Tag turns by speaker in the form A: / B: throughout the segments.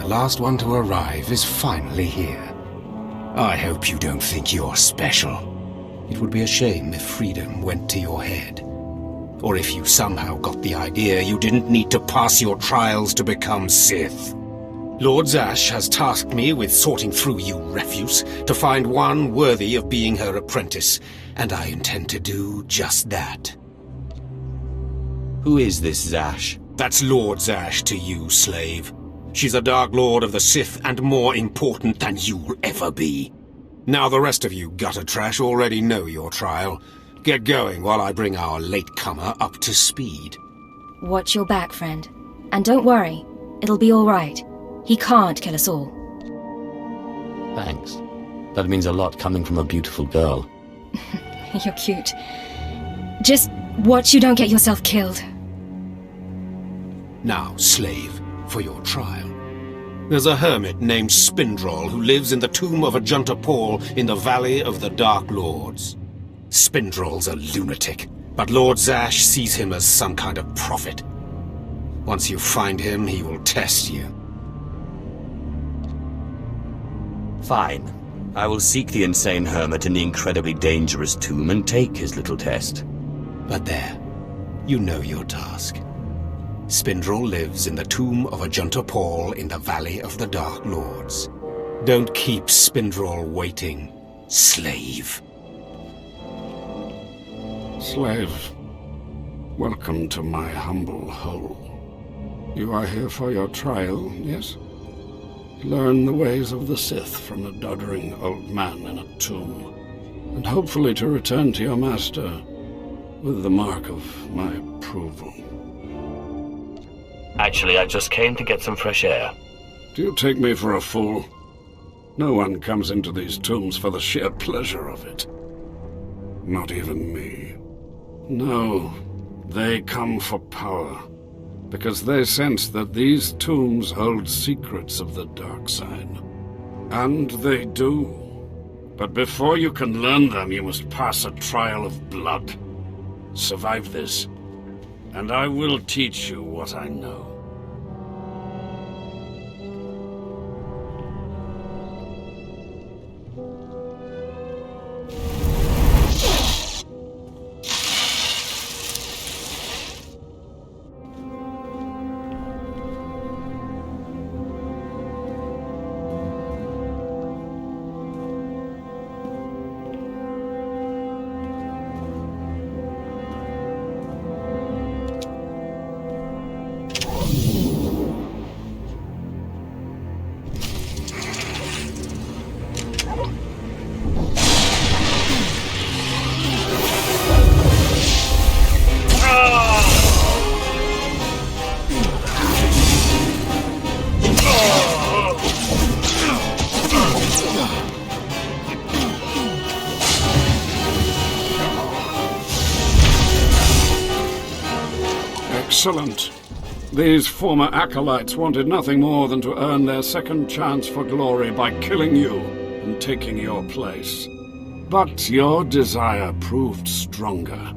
A: The last one to arrive is finally here. I hope you don't think you're special. It would be a shame if freedom went to your head. Or if you somehow got the idea you didn't need to pass your trials to become Sith. Lord Zash has tasked me with sorting through you refuse to find one worthy of being her apprentice, and I intend to do just that.
B: Who is this Zash?
A: That's Lord Zash to you, slave. She's a Dark Lord of the Sith and more important than you'll ever be. Now the rest of you gutter trash already know your trial. Get going while I bring our latecomer up to speed.
C: Watch your back, friend. And don't worry, it'll be all right. He can't kill us all.
B: Thanks. That means a lot coming from a beautiful girl.
C: You're cute. Just watch you don't get yourself killed.
A: Now, slave, for your trial. There's a hermit named Spindrol who lives in the tomb of Ajunta Paul in the Valley of the Dark Lords. Spindrol's a lunatic, but Lord Zash sees him as some kind of prophet. Once you find him, he will test you.
B: Fine. I will seek the insane hermit in the incredibly dangerous tomb and take his little test.
A: But there, you know your task. Spindrol lives in the tomb of Ajunta Paul in the Valley of the Dark Lords. Don't keep Spindrol waiting, slave.
D: Slave, welcome to my humble hole. You are here for your trial, yes? Learn the ways of the Sith from a doddering old man in a tomb, and hopefully to return to your master with the mark of my approval.
B: Actually, I just came to get some fresh air.
D: Do you take me for a fool? No one comes into these tombs for the sheer pleasure of it. Not even me. No, they come for power, because they sense that these tombs hold secrets of the dark side. And they do. But before you can learn them, you must pass a trial of blood. Survive this, and I will teach you what I know. Excellent. These former acolytes wanted nothing more than to earn their second chance for glory by killing you and taking your place. But your desire proved stronger,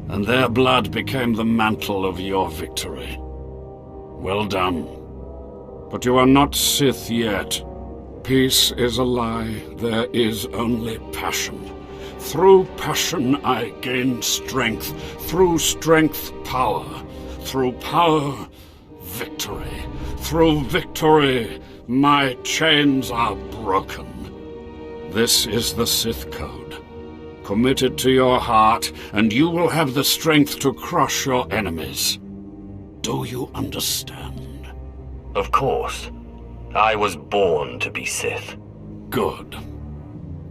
D: and their blood became the mantle of your victory. Well done. But you are not Sith yet. Peace is a lie. There is only passion. Through passion I gain strength. Through strength, power. Through power, victory. Through victory, my chains are broken. This is the Sith Code. Commit it to your heart, and you will have the strength to crush your enemies. Do you understand?
B: Of course. I was born to be Sith.
D: Good.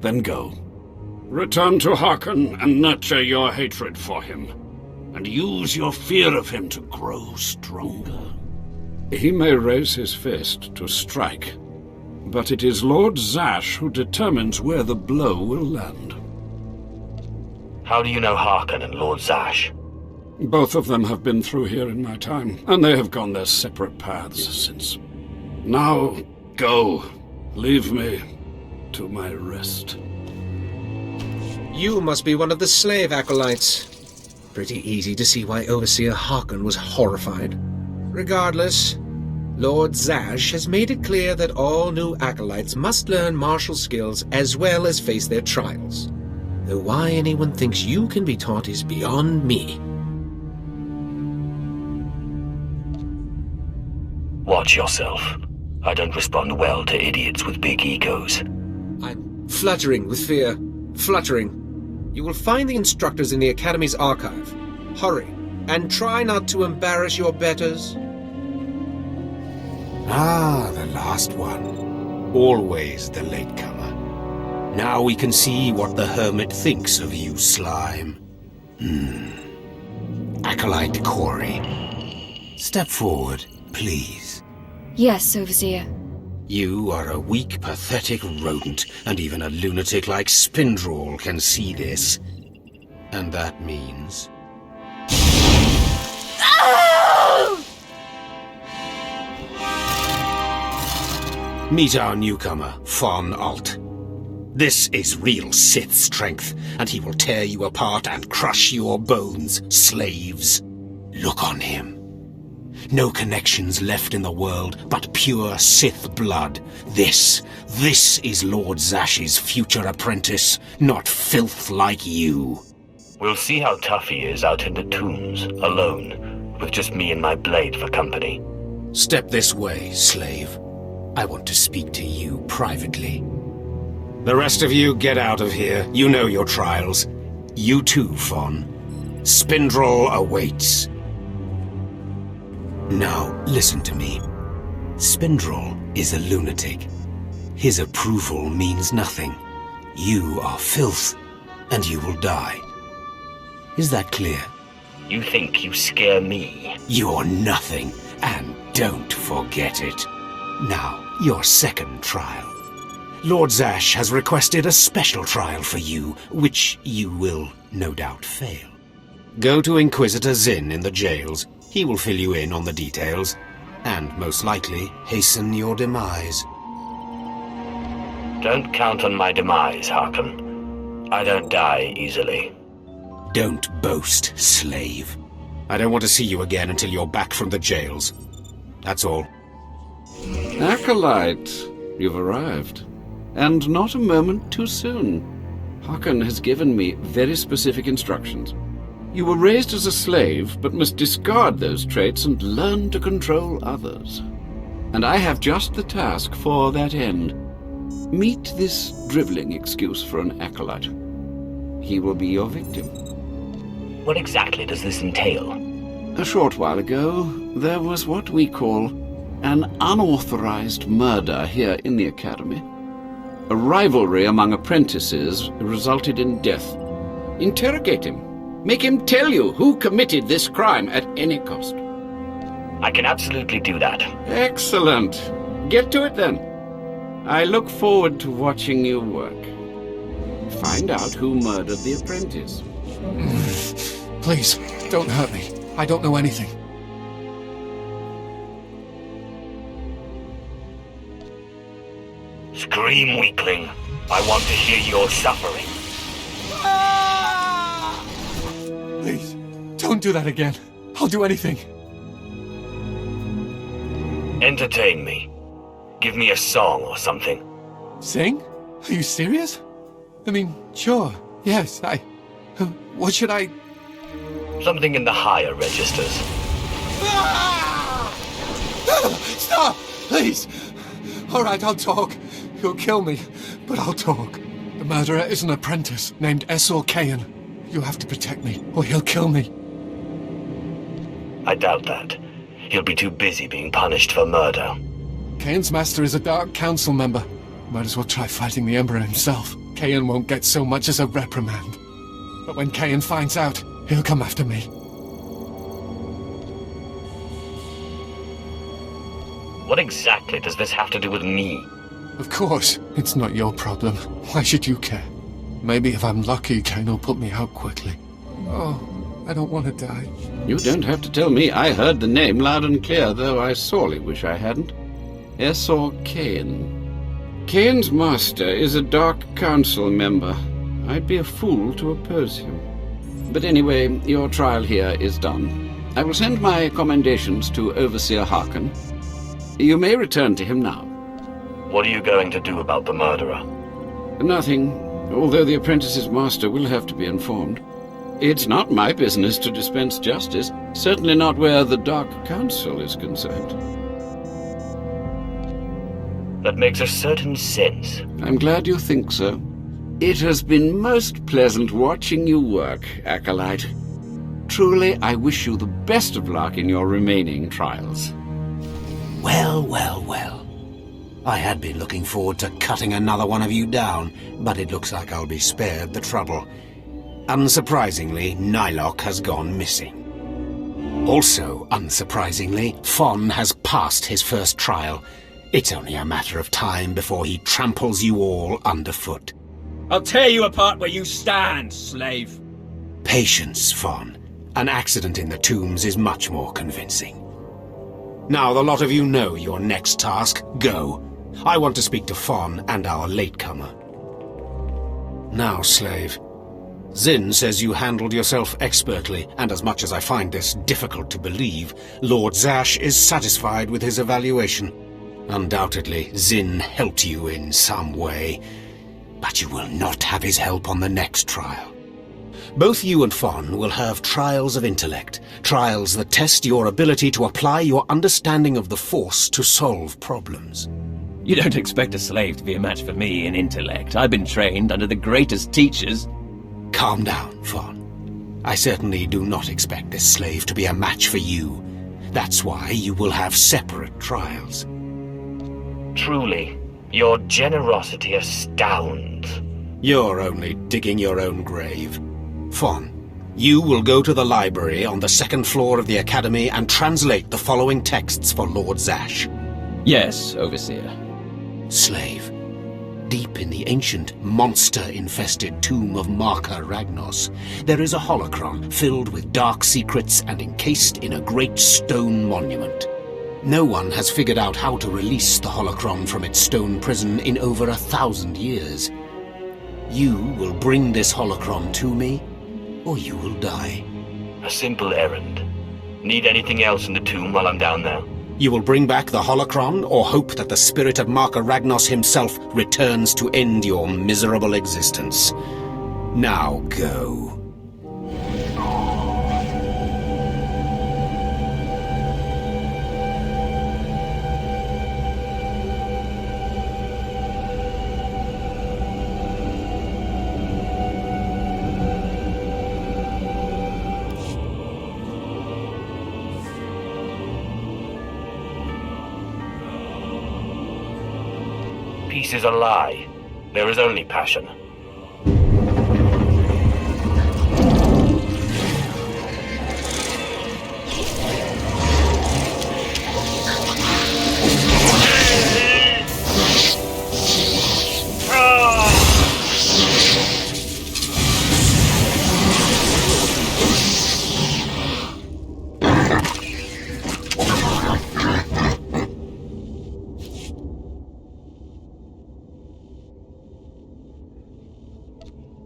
D: Then go. Return to Harkon and nurture your hatred for him. And use your fear of him to grow stronger. He may raise his fist to strike, but it is Lord Zash who determines where the blow will land.
B: How do you know Harkon and Lord Zash?
D: Both of them have been through here in my time, and they have gone their separate paths since. Now, go. Leave me to my rest.
E: You must be one of the slave acolytes. Pretty easy to see why Overseer Harkon was horrified. Regardless, Lord Zash has made it clear that all new acolytes must learn martial skills as well as face their trials. Though why anyone thinks you can be taught is beyond me.
B: Watch yourself. I don't respond well to idiots with big egos.
E: I'm fluttering with fear. Fluttering. You will find the instructors in the Academy's archive. Hurry, and try not to embarrass your betters.
A: Ah, the last one. Always the latecomer. Now we can see what the Hermit thinks of you, slime. Acolyte Corey. Step forward, please.
C: Yes, Overseer.
A: You are a weak, pathetic rodent, and even a lunatic like Spindrel can see this. And that means... Meet our newcomer, Von Alt. This is real Sith strength, and he will tear you apart and crush your bones, slaves. Look on him. No connections left in the world, but pure Sith blood. This is Lord Zash's future apprentice, not filth like you.
B: We'll see how tough he is out in the tombs, alone, with just me and my blade for company.
A: Step this way, slave. I want to speak to you privately. The rest of you get out of here. You know your trials. You too, Von. Spindrel awaits. Now, listen to me. Spindrel is a lunatic. His approval means nothing. You are filth, and you will die. Is that clear?
B: You think you scare me?
A: You're nothing, and don't forget it. Now, your second trial. Lord Zash has requested a special trial for you, which you will no doubt fail. Go to Inquisitor Zinn in the jails. He will fill you in on the details, and most likely hasten your demise.
B: Don't count on my demise, Harkon. I don't die easily.
A: Don't boast, slave. I don't want to see you again until you're back from the jails. That's all.
D: Acolyte, you've arrived. And not a moment too soon. Harkon has given me very specific instructions. You were raised as a slave, but must discard those traits and learn to control others. And I have just the task for that end. Meet this drivelling excuse for an acolyte. He will be your victim.
B: What exactly does this entail?
D: A short while ago, there was what we call an unauthorized murder here in the Academy. A rivalry among apprentices resulted in death. Interrogate him. Make him tell you who committed this crime at any cost.
B: I can absolutely do that.
D: Excellent. Get to it then. I look forward to watching you work. Find out who murdered the apprentice.
F: Please, don't hurt me. I don't know anything.
B: Scream, weakling. I want to hear your suffering.
F: Please, don't do that again. I'll do anything.
B: Entertain me. Give me a song or something.
F: Sing? Are you serious? I mean, sure. Yes, what should I...
B: Something in the higher registers.
F: Stop! Please! All right, I'll talk. You'll kill me, but I'll talk. The murderer is an apprentice named SWTOR Kayan. You have to protect me, or he'll kill me.
B: I doubt that. He'll be too busy being punished for murder.
F: Kayan's master is a Dark Council member. Might as well try fighting the Emperor himself. Kayan won't get so much as a reprimand. But when Kayan finds out, he'll come after me.
B: What exactly does this have to do with me?
F: Of course, it's not your problem. Why should you care? Maybe if I'm lucky, Kayan will put me out quickly. Oh, I don't want to die.
D: You don't have to tell me. I heard the name loud and clear, though I sorely wish I hadn't. SWTOR Kayan. Kayan's master is a Dark Council member. I'd be a fool to oppose him. But anyway, your trial here is done. I will send my commendations to Overseer Harkon. You may return to him now.
B: What are you going to do about the murderer?
D: Nothing, although the apprentice's master will have to be informed. It's not my business to dispense justice, certainly not where the Dark Council is concerned.
B: That makes a certain sense.
D: I'm glad you think so. It has been most pleasant watching you work, Acolyte. Truly, I wish you the best of luck in your remaining trials.
A: Well, well, well. I had been looking forward to cutting another one of you down, but it looks like I'll be spared the trouble. Unsurprisingly, Nylock has gone missing. Also, unsurprisingly, Fon has passed his first trial. It's only a matter of time before he tramples you all underfoot.
G: I'll tear you apart where you stand, slave.
A: Patience, Fon. An accident in the tombs is much more convincing. Now the lot of you know your next task. Go. I want to speak to Fon and our latecomer. Now, slave. Zin says you handled yourself expertly, and as much as I find this difficult to believe, Lord Zash is satisfied with his evaluation. Undoubtedly, Zin helped you in some way, but you will not have his help on the next trial. Both you and Fon will have trials of intellect, trials that test your ability to apply your understanding of the Force to solve problems.
G: You don't expect a slave to be a match for me in intellect. I've been trained under the greatest teachers.
A: Calm down, Fon. I certainly do not expect this slave to be a match for you. That's why you will have separate trials.
B: Truly, your generosity astounds.
A: You're only digging your own grave. Fon, you will go to the library on the second floor of the Academy and translate the following texts for Lord Zash.
G: Yes, Overseer.
A: Slave, deep in the ancient, monster-infested tomb of Marka Ragnos, there is a holocron filled with dark secrets and encased in a great stone monument. No one has figured out how to release the holocron from its stone prison in over 1,000 years. You will bring this holocron to me, or you will die.
B: A simple errand. Need anything else in the tomb while I'm down there?
A: You will bring back the holocron, or hope that the spirit of Marka Ragnos himself returns to end your miserable existence. Now go.
B: Peace is a lie. There is only passion.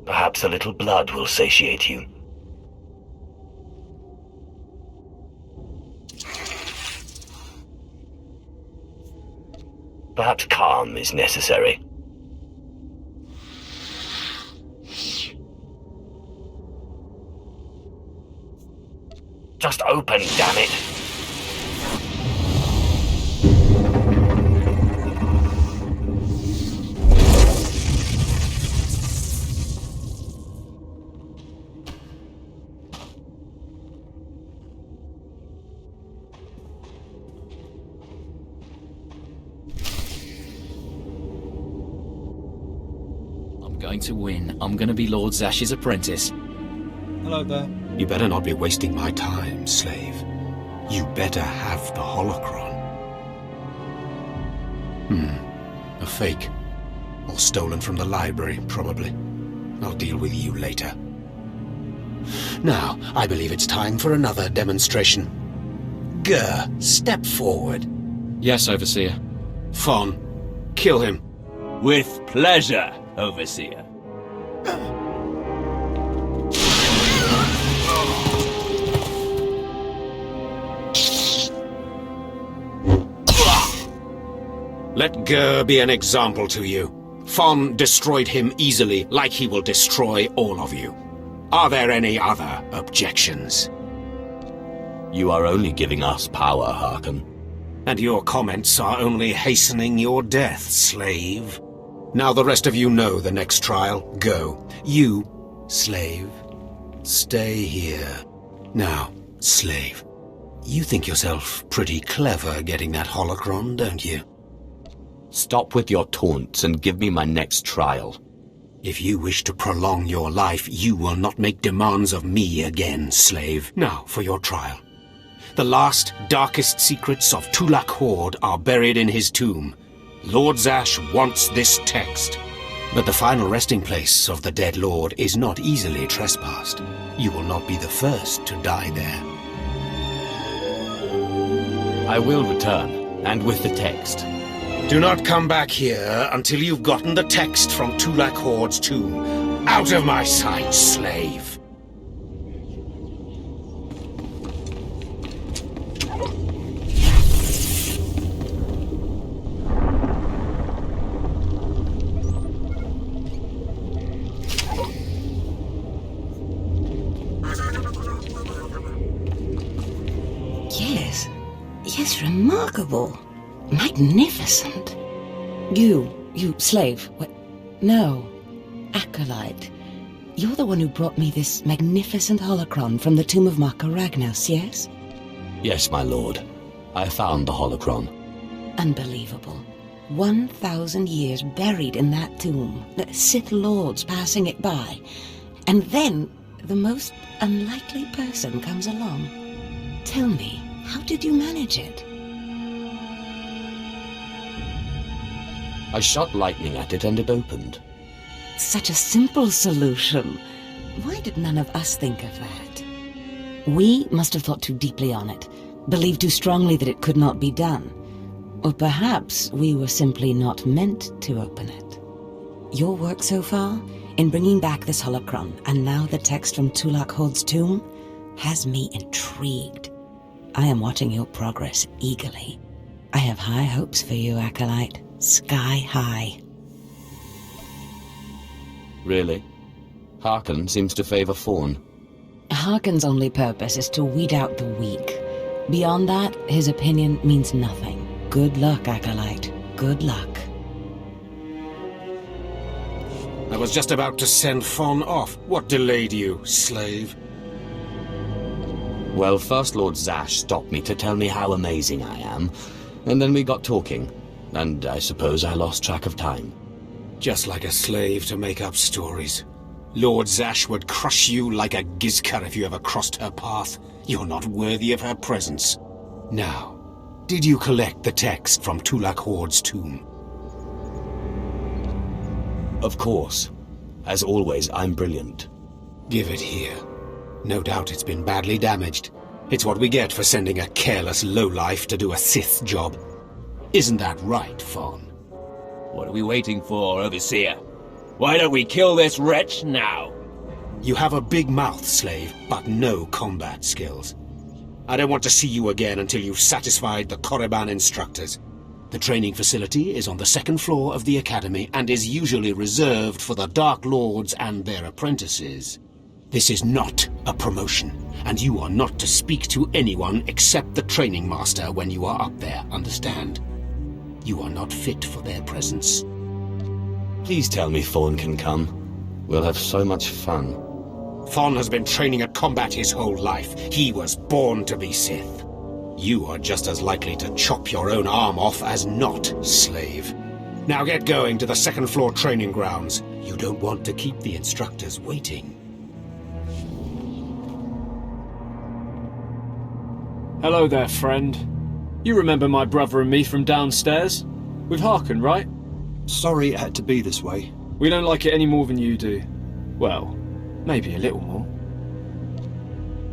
B: Perhaps a little blood will satiate you. Perhaps calm is necessary. Just open, damn it!
G: Going to win. I'm going to be Lord Zash's apprentice.
H: Hello there.
A: You better not be wasting my time, slave. You better have the holocron. A fake. Or stolen from the library, probably. I'll deal with you later. Now, I believe it's time for another demonstration. Gur, step forward.
G: Yes, Overseer.
A: Fon, kill him.
G: With pleasure, Overseer.
A: Let Gur be an example to you. Fon destroyed him easily, like he will destroy all of you. Are there any other objections?
B: You are only giving us power, Harkon.
A: And your comments are only hastening your death, slave. Now the rest of you know the next trial. Go. You, slave, stay here. Now, slave, you think yourself pretty clever getting that holocron, don't you?
B: Stop with your taunts and give me my next trial.
A: If you wish to prolong your life, you will not make demands of me again, slave. Now for your trial. The last, darkest secrets of Tulak Horde are buried in his tomb. Lord Zash wants this text. But the final resting place of the dead lord is not easily trespassed. You will not be the first to die there.
B: I will return, and with the text.
A: Do not come back here until you've gotten the text from Tulak Horde's tomb. Out of my sight, slave!
H: Yes, remarkable. Magnificent. You, slave. What? No. Acolyte. You're the one who brought me this magnificent holocron from the tomb of Marka Ragnos, yes?
B: Yes, my lord. I found the holocron.
H: Unbelievable. 1,000 years buried in that tomb. The Sith Lords passing it by. And then the most unlikely person comes along. Tell me, how did you manage it?
B: I shot lightning at it and it opened.
H: Such a simple solution. Why did none of us think of that? We must have thought too deeply on it, believed too strongly that it could not be done. Or perhaps we were simply not meant to open it. Your work so far, in bringing back this holocron, and now the text from Tulak Horde's tomb, has me intrigued. I am watching your progress eagerly. I have high hopes for you, Acolyte. Sky high.
B: Really? Harkon seems to favor Fawn.
H: Harkon's only purpose is to weed out the weak. Beyond that, his opinion means nothing. Good luck, Acolyte. Good luck.
A: I was just about to send Fon off. What delayed you, slave?
B: Well, First Lord Zash stopped me to tell me how amazing I am, and then we got talking, and I suppose I lost track of time.
A: Just like a slave to make up stories. Lord Zash would crush you like a gizka if you ever crossed her path. You're not worthy of her presence. Now, did you collect the text from Tulak Horde's tomb?
B: Of course. As always, I'm brilliant.
A: Give it here. No doubt it's been badly damaged. It's what we get for sending a careless lowlife to do a Sith job. Isn't that right, Fon?
G: What are we waiting for, Overseer? Why don't we kill this wretch now?
A: You have a big mouth, slave, but no combat skills. I don't want to see you again until you've satisfied the Korriban instructors. The training facility is on the second floor of the Academy and is usually reserved for the Dark Lords and their apprentices. This is not a promotion, and you are not to speak to anyone except the training master when you are up there, understand? You are not fit for their presence.
B: Please tell me Fawn can come. We'll have so much fun.
A: Fon has been training at combat his whole life. He was born to be Sith. You are just as likely to chop your own arm off as not, slave. Now get going to the second floor training grounds. You don't want to keep the instructors waiting.
I: Hello there, friend. You remember my brother and me from downstairs? With Harkon, right?
J: Sorry it had to be this way.
I: We don't like it any more than you do. Well, maybe a little more.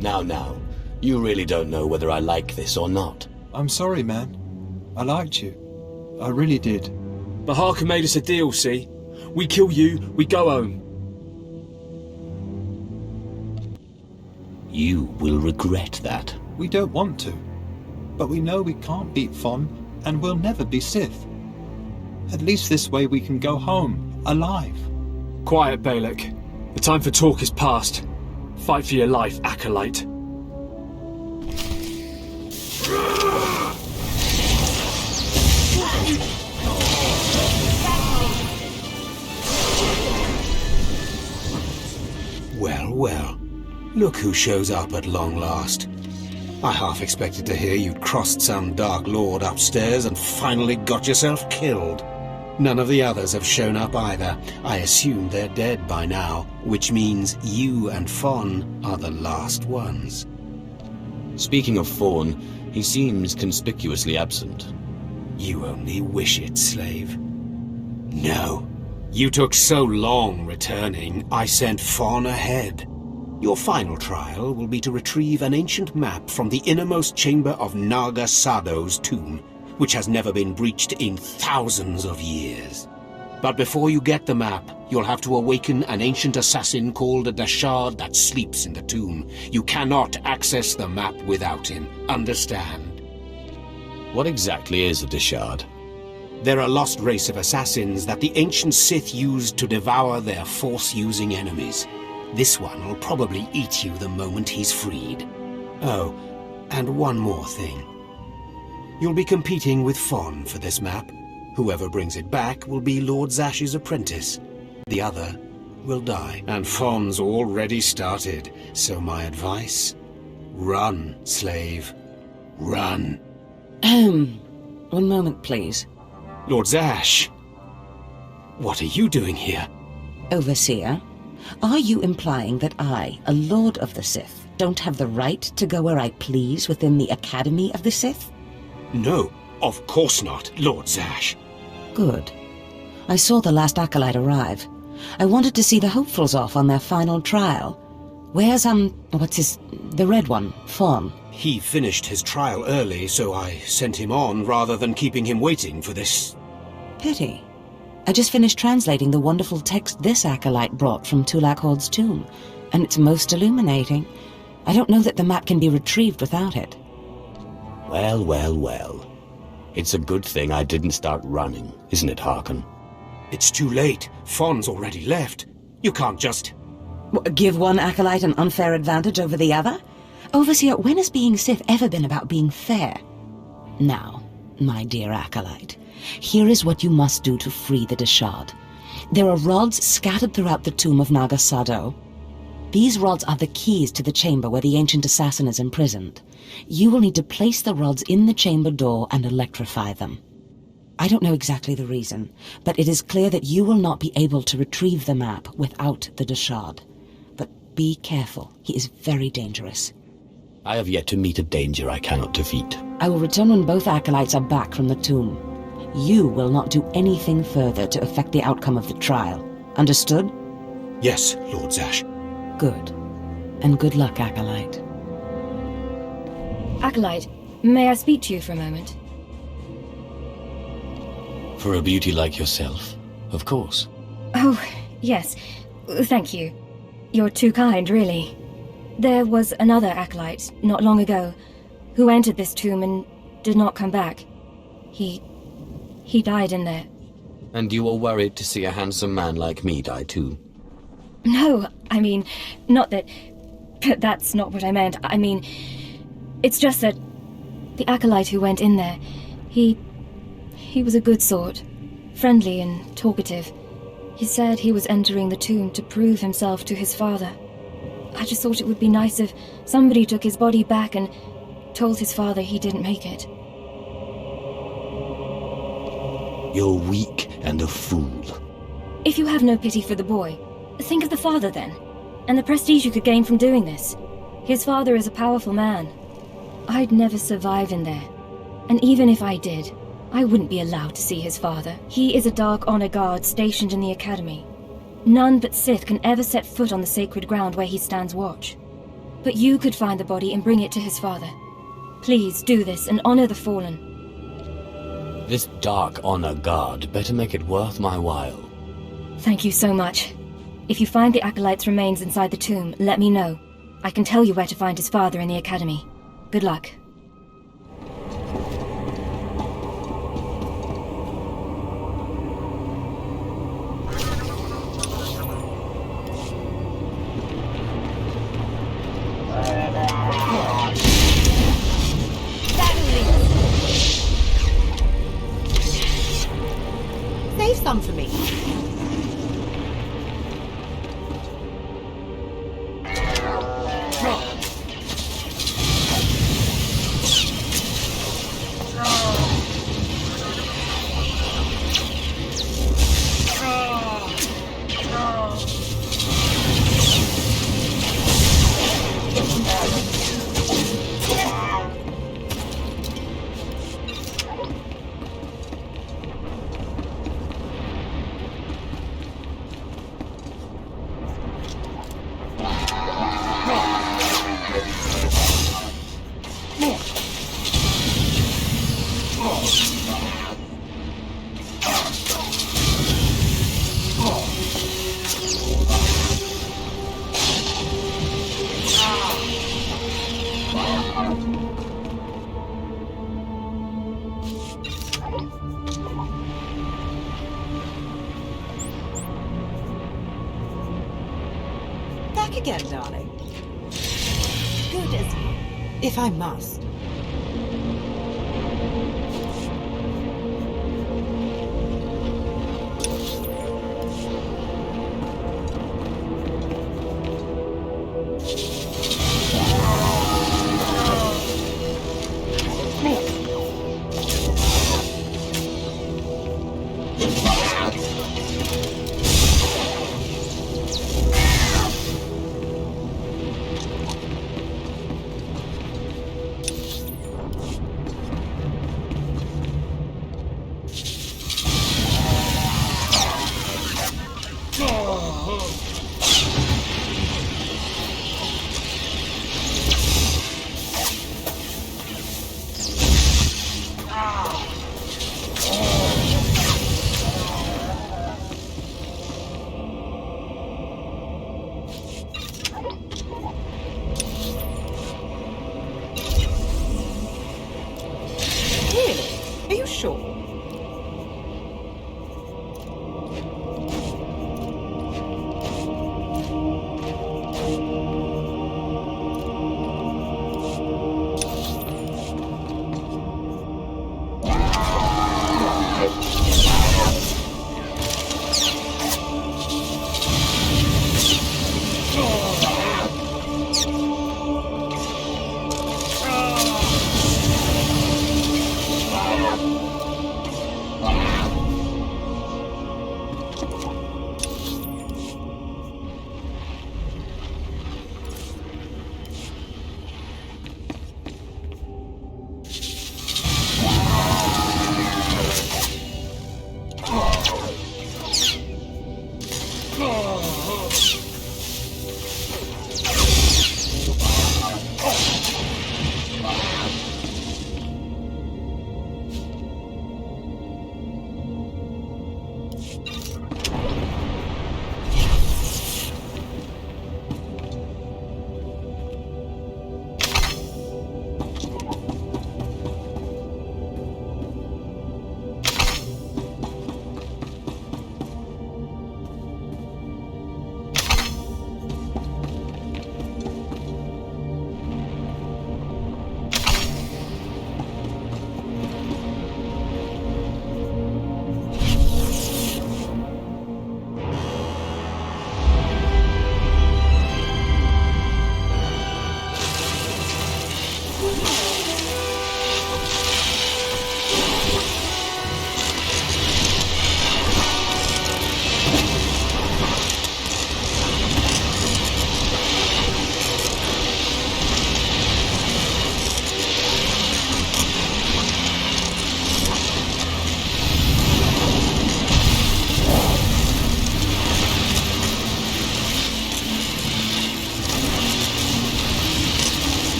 B: Now, you really don't know whether I like this or not.
J: I'm sorry, man. I liked you. I really did.
I: But Harkon made us a deal, see? We kill you, we go home.
B: You will regret that.
J: We don't want to. But we know we can't beat Fon, and we'll never be Sith. At least this way we can go home, alive.
I: Quiet, Balak. The time for talk is past. Fight for your life, Acolyte.
A: Well, well. Look who shows up at long last. I half expected to hear you'd crossed some Dark Lord upstairs and finally got yourself killed. None of the others have shown up either. I assume they're dead by now, which means you and Fawn are the last ones.
B: Speaking of Fawn, he seems conspicuously absent.
A: You only wish it, slave. No. You took so long returning, I sent Fawn ahead. Your final trial will be to retrieve an ancient map from the innermost chamber of Naga Sado's tomb, which has never been breached in thousands of years. But before you get the map, you'll have to awaken an ancient assassin called a Dashard that sleeps in the tomb. You cannot access the map without him. Understand?
B: What exactly is a Dashard?
A: They're a lost race of assassins that the ancient Sith used to devour their Force-using enemies. This one will probably eat you the moment he's freed. Oh, and one more thing. You'll be competing with Fawn for this map. Whoever brings it back will be Lord Zash's apprentice. The other will die. And Fawn's already started, so my advice? Run, slave. Run.
H: One moment, please.
A: Lord Zash! What are you doing here?
H: Overseer, are you implying that I, a Lord of the Sith, don't have the right to go where I please within the Academy of the Sith?
A: No, of course not, Lord Zash.
H: Good. I saw the last Acolyte arrive. I wanted to see the hopefuls off on their final trial. Where's, the red one, Fawn?
A: He finished his trial early, so I sent him on rather than keeping him waiting for this.
H: Pity. I just finished translating the wonderful text this Acolyte brought from Tulak Horde's tomb, and it's most illuminating. I don't know that the map can be retrieved without it.
B: Well, well, well. It's a good thing I didn't start running, isn't it, Harkon?
A: It's too late. Fawn's already left. You can't just...
H: Give one Acolyte an unfair advantage over the other? Overseer, when has being Sith ever been about being fair? Now, my dear Acolyte, here is what you must do to free the Dashard. There are rods scattered throughout the tomb of Naga Sado. These rods are the keys to the chamber where the ancient assassin is imprisoned. You will need to place the rods in the chamber door and electrify them. I don't know exactly the reason, but it is clear that you will not be able to retrieve the map without the Dashard. But be careful, he is very dangerous.
B: I have yet to meet a danger I cannot defeat.
H: I will return when both Acolytes are back from the tomb. You will not do anything further to affect the outcome of the trial. Understood?
A: Yes, Lord Zash.
H: Good. And good luck, Acolyte.
C: Acolyte, may I speak to you for a moment?
B: For a beauty like yourself, of course.
C: Oh, yes. Thank you. You're too kind, really. There was another Acolyte, not long ago, who entered this tomb and did not come back. He died in there.
B: And you were worried to see a handsome man like me die too?
C: No, I mean, not that... That's not what I meant. I mean, it's just that the Acolyte who went in there, he was a good sort, friendly and talkative. He said he was entering the tomb to prove himself to his father. I just thought it would be nice if somebody took his body back and told his father he didn't make it.
B: You're weak and a fool.
C: If you have no pity for the boy, think of the father then, and the prestige you could gain from doing this. His father is a powerful man. I'd never survive in there. And even if I did, I wouldn't be allowed to see his father. He is a Dark Honor Guard stationed in the Academy. None but Sith can ever set foot on the sacred ground where he stands watch. But you could find the body and bring it to his father. Please do this and honor the fallen.
B: This Dark Honor Guard better make it worth my while.
C: Thank you so much. If you find the Acolyte's remains inside the tomb, let me know. I can tell you where to find his father in the Academy. Good luck.
K: again, darling. Good as new, if I must. Really? Are you sure?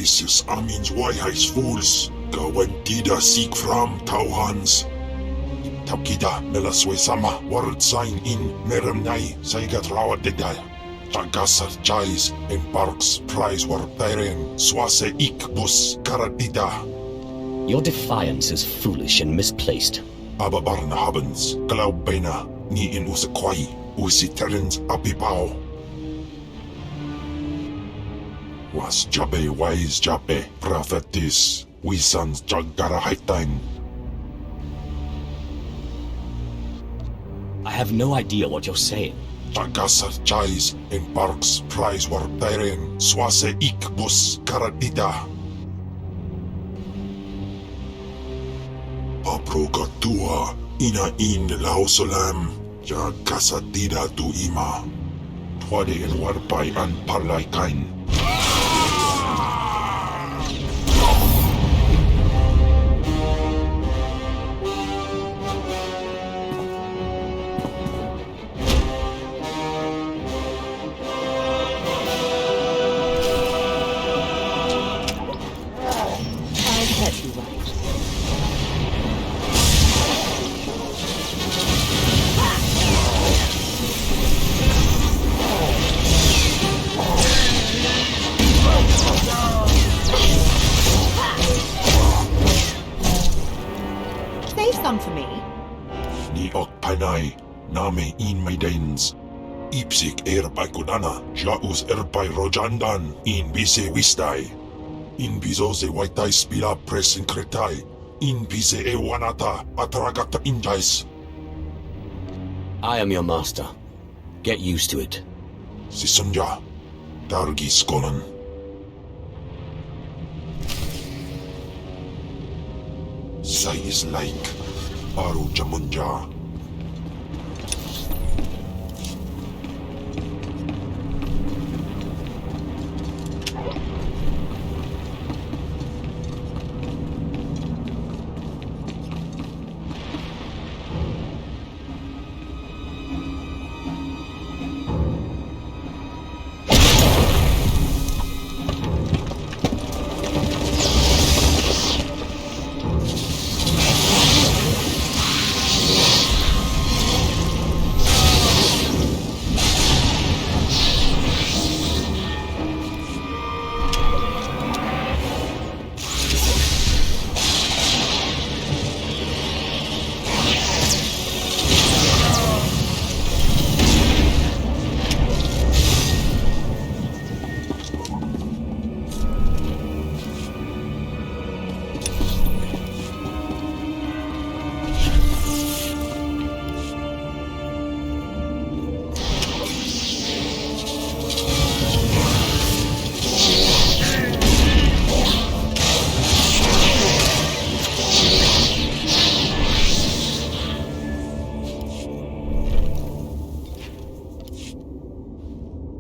L: Jesus amins wajhais fools, gawantida seek from Tauhans. Taukida melaswe sama word sign in meremnai saigat rawat dedal. Tagasar jais en parks prize war teren swase ik bus karadida.
B: Your defiance is foolish and misplaced.
L: Ababarna habens, glaubena, ni in usakwai, usi terens apipao. Was Jabe wise Jabe, prophetess, we sons Jagara Haitain.
B: I have no idea what you're saying.
L: Tagasar Jais in Parks Prize war Tairen, Swase ik bus karadida. Paprogatua, ina in lausolam, Jagasadida tu ima. Twade en warpai an parlaikain. panai, name in maidens. Ipsik erpaikunana, jaus erpai rojandan, in bise wistai. In bizose waitai spila presin kretai, in bise ewanata, atragata injais.
B: I am your master. Get used to it.
L: Sisunja, Dargis konan. Sai is like Aru Jamunja.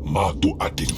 L: Matu atin.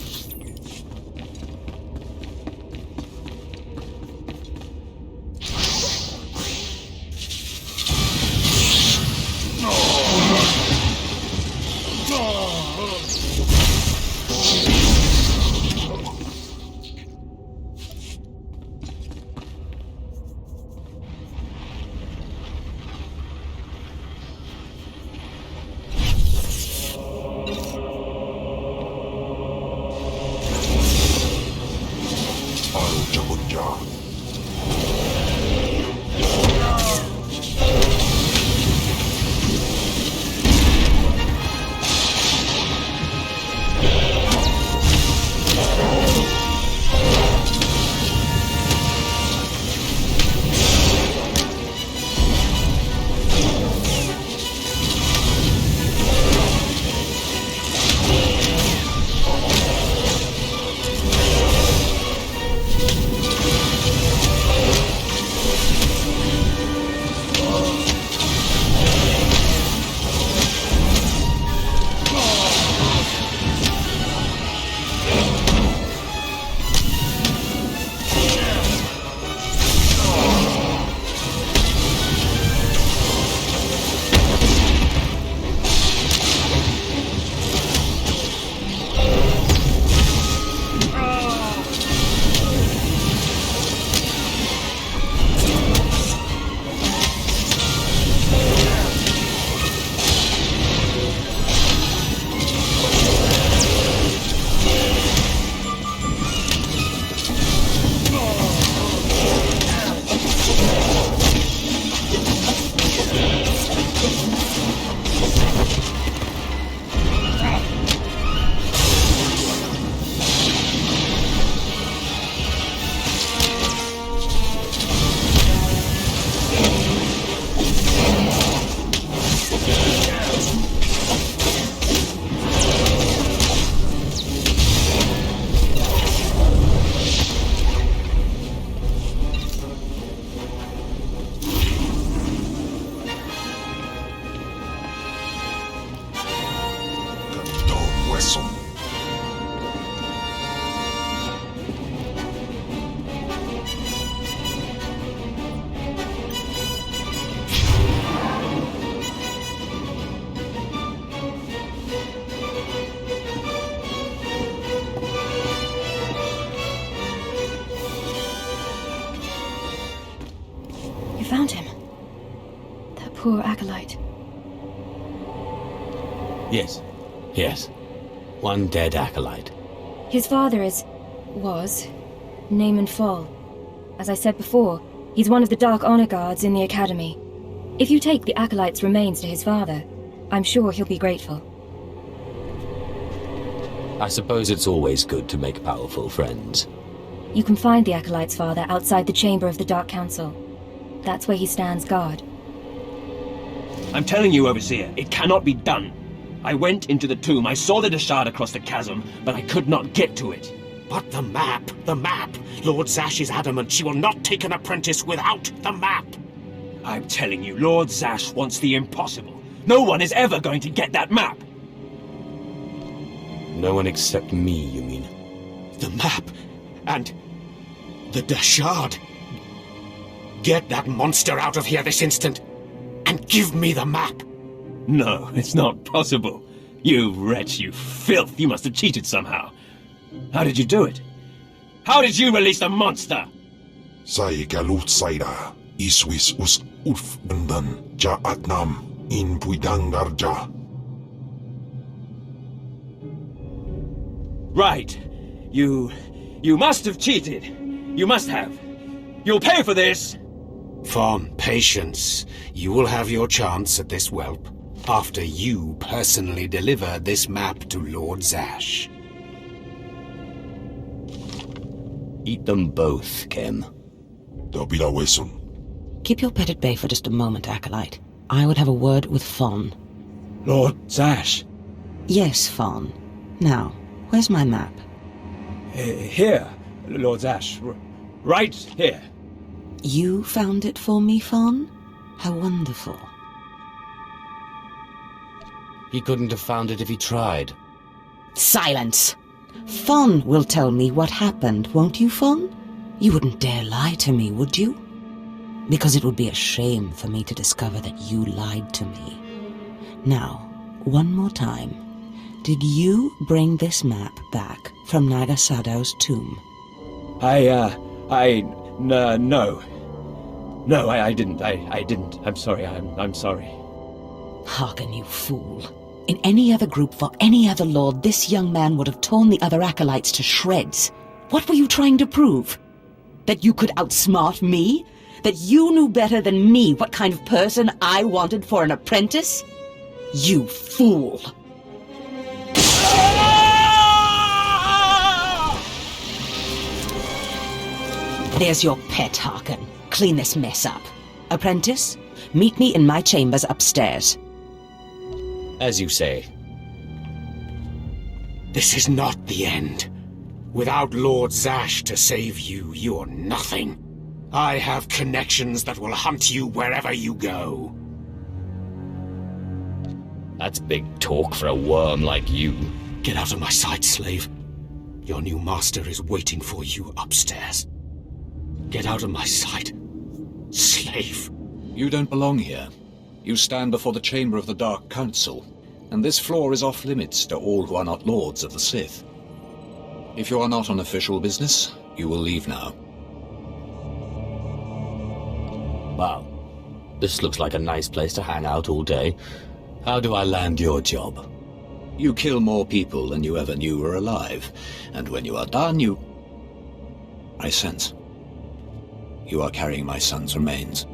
C: Found him. That poor acolyte.
B: Yes. Yes. One dead acolyte.
C: His father was Naaman Fall. As I said before, he's one of the Dark Honor Guards in the Academy. If you take the Acolyte's remains to his father, I'm sure he'll be grateful.
B: I suppose it's always good to make powerful friends.
C: You can find the Acolyte's father outside the chamber of the Dark Council. That's where he stands guard.
G: I'm telling you, Overseer, it cannot be done. I went into the tomb, I saw the shard across the chasm, but I could not get to it.
E: But the map! The map! Lord Zash is adamant she will not take an apprentice without the map!
G: I'm telling you, Lord Zash wants the impossible. No one is ever going to get that map!
B: No one except me, you mean?
E: The map! And the shard! Get that monster out of here this instant! And give me the map!
G: No, it's not possible. You wretch, you filth, you must have cheated somehow. How did you do it? How did you release the monster?
L: Sai galut saira, iswis us ulf undan, ja atnam, in puidangarja.
G: Right. You must have cheated. You must have. You'll pay for this!
A: Fawn, patience. You will have your chance at this whelp, after you personally deliver this map to Lord Zash.
B: Eat them both, Kem.
H: Keep your pet at bay for just a moment, Acolyte. I would have a word with Fawn.
I: Lord Zash.
H: Yes, Fawn. Now, where's my map?
I: Here, Lord Zash. Right here.
H: You found it for me, Fawn? How wonderful.
B: He couldn't have found it if he tried.
H: Silence! Fawn will tell me what happened, won't you, Fawn? You wouldn't dare lie to me, would you? Because it would be a shame for me to discover that you lied to me. Now, one more time. Did you bring this map back from Nagasadow's tomb?
G: No. No, I didn't. I didn't. I'm sorry. I'm sorry.
H: Hearken, you fool. In any other group for any other lord, this young man would have torn the other acolytes to shreds. What were you trying to prove? That you could outsmart me? That you knew better than me what kind of person I wanted for an apprentice? You fool! There's your pet, Harkin. Clean this mess up. Apprentice, meet me in my chambers upstairs.
B: As you say.
A: This is not the end. Without Lord Zash to save you, you're nothing. I have connections that will hunt you wherever you go.
B: That's big talk for a worm like you.
A: Get out of my sight, slave. Your new master is waiting for you upstairs. Get out of my sight, slave.
J: You don't belong here. You stand before the chamber of the Dark Council, and this floor is off-limits to all who are not lords of the Sith. If you are not on official business, you will leave now.
B: Wow. This looks like a nice place to hang out all day. How do I land your job?
J: You kill more people than you ever knew were alive, and when you are done, I sense. You are carrying my son's remains.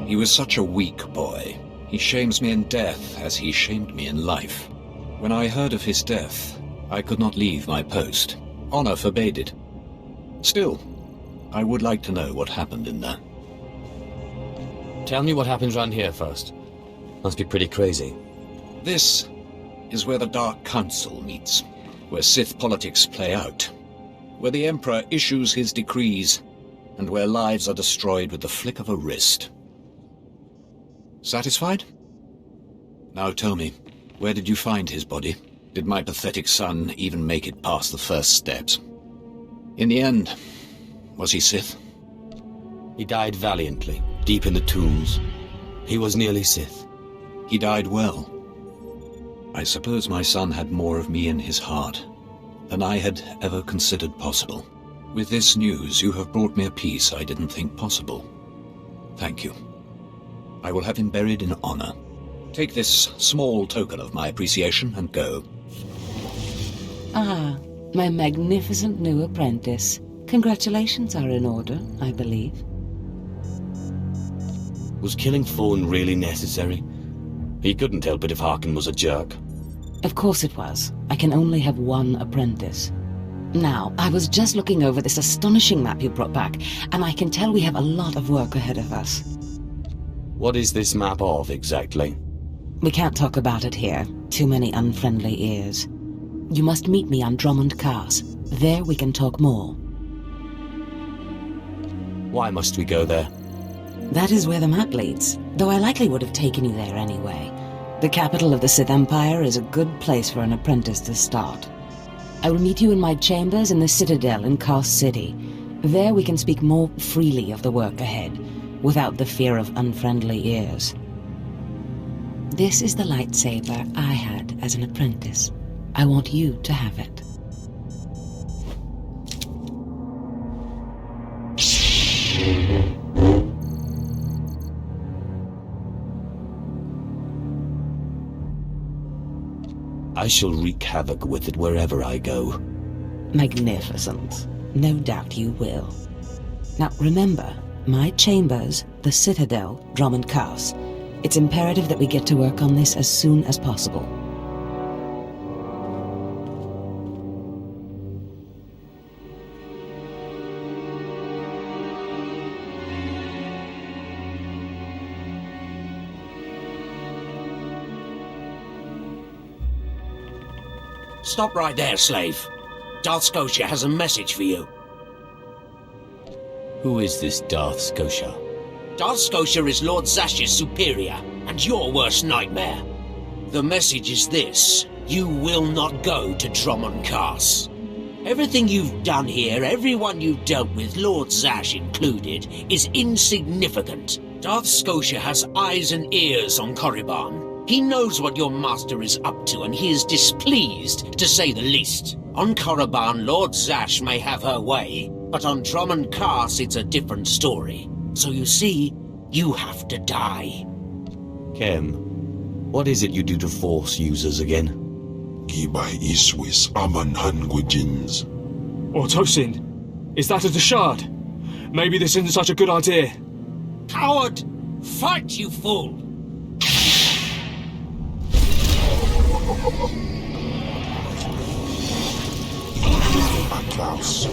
J: He was such a weak boy. He shames me in death as he shamed me in life. When I heard of his death, I could not leave my post. Honor forbade it. Still, I would like to know what happened in there.
B: Tell me what happens around here first. Must be pretty crazy.
J: This is where the Dark Council meets, where Sith politics play out, where the Emperor issues his decrees, and where lives are destroyed with the flick of a wrist. Satisfied? Now tell me, where did you find his body? Did my pathetic son even make it past the first steps? In the end, was he Sith?
B: He died valiantly, deep in the tombs. He was nearly Sith.
J: He died well. I suppose my son had more of me in his heart than I had ever considered possible. With this news, you have brought me a peace I didn't think possible. Thank you. I will have him buried in honor. Take this small token of my appreciation and go.
H: Ah, my magnificent new apprentice. Congratulations are in order, I believe.
B: Was killing Fawn really necessary? He couldn't help it if Harkin was a jerk.
H: Of course it was. I can only have one apprentice. Now, I was just looking over this astonishing map you brought back, and I can tell we have a lot of work ahead of us.
B: What is this map of, exactly?
H: We can't talk about it here. Too many unfriendly ears. You must meet me on Drummond Cars. There we can talk more.
B: Why must we go there?
H: That is where the map leads, though I likely would have taken you there anyway. The capital of the Sith Empire is a good place for an apprentice to start. I will meet you in my chambers in the Citadel in Kars City. There we can speak more freely of the work ahead, without the fear of unfriendly ears. This is the lightsaber I had as an apprentice. I want you to have it.
B: I shall wreak havoc with it wherever I go.
H: Magnificent. No doubt you will. Now remember, my chambers, the Citadel, Drummond Cars. It's imperative that we get to work on this as soon as possible.
A: Stop right there, slave. Darth Scotia has a message for you.
B: Who is this Darth Scotia?
A: Darth Scotia is Lord Zash's superior, and your worst nightmare. The message is this: you will not go to Drummond Cars. Everything you've done here, everyone you've dealt with, Lord Zash included, is insignificant. Darth Scotia has eyes and ears on Korriban. He knows what your master is up to, and he is displeased, to say the least. On Korriban, Lord Zash may have her way, but on Drummond Cars it's a different story. So you see, you have to die.
B: Kem, what is it you do to Force users again?
L: Gibai Iswis Aman Hangujins.
I: Or Tosin, is that a Deshard? Maybe this isn't such a good idea.
A: Coward! Fight, you fool!
L: Atlas.